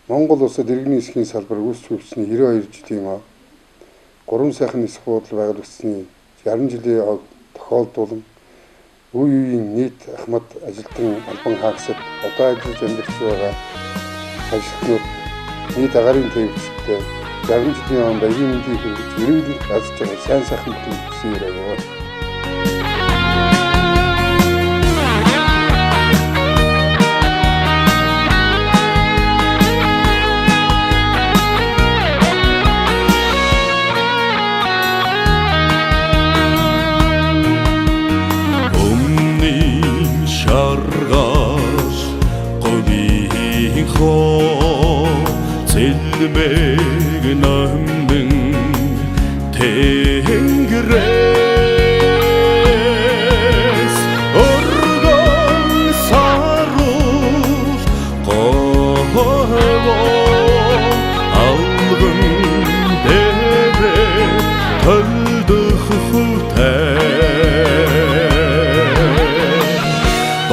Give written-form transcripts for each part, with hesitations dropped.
Монгол улсад иргэний эсхийн салбар үүсч хөгжсөний 92 жилийн 3 сайхан нисэх буудал байгуулагдсны 60 жилийн тохиолдуулан үе үеийн нийт ахмад ажилтан албан хаагсад одоо ажиллаж амьдарч байгаа ажилтнууд нийт агарын төвчтэй 60 жилийн он баярын мэндийг хүргэж эрүүл аз жаргал сайн сайхан төлөвлөсөн юм байна. Шаргаш говийн хоо цэлмэг намын тэнгэрээс оргон саруул говоо алган дээрээ төлдөх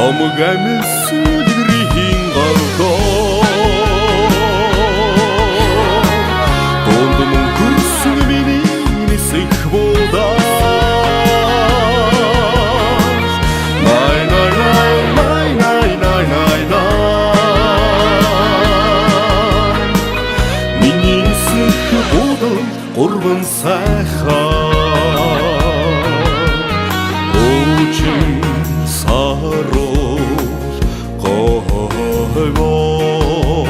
Домгамс үлгэрийн голгоо Дондмон хүрсэн миний нисэх бодаш Най най най най най най най най Миний нисэх бодол гурван сайхан Очин саруул говоо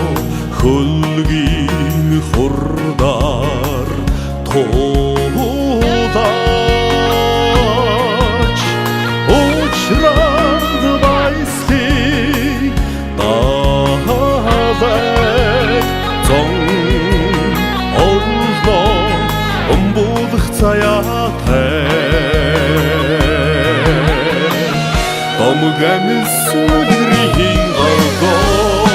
хөлгийн хурдар туудач очраад байсхий таалаг зон олно өмбөлөх цаяатай Домгамс үлгэрийн голгоо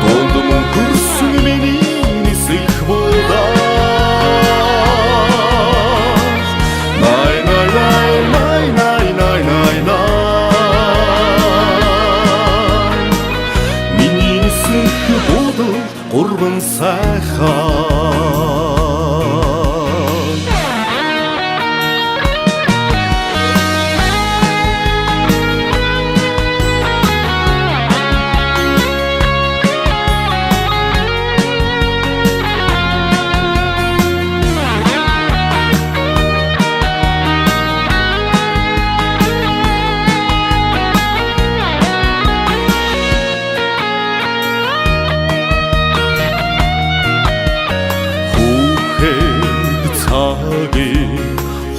Дондмон хүрсэн миний нисэх бодаш Най най най най най най най най Миний нисэх бодол гурван сайхан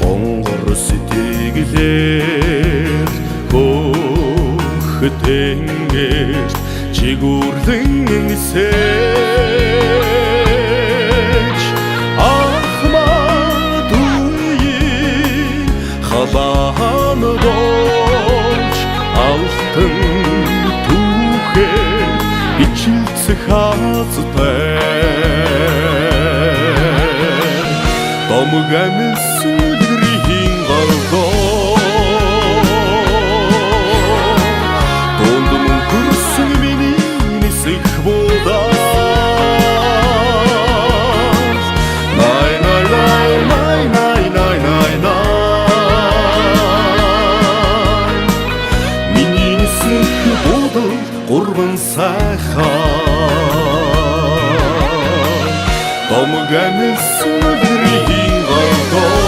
хонгор сэтгэлээр хөхтэнгээс чигүүрлэн нисэж ахмад үеийн халаан болж алтан түүхээр ичилцэх хазтай Домгамс үлгэрийн голгоо Дондмон хүрсэн миний нисэх бодаш Най най най най най най най най Миний нисэх бодол гурван сайхан Домгамс үлгэрийн голгоо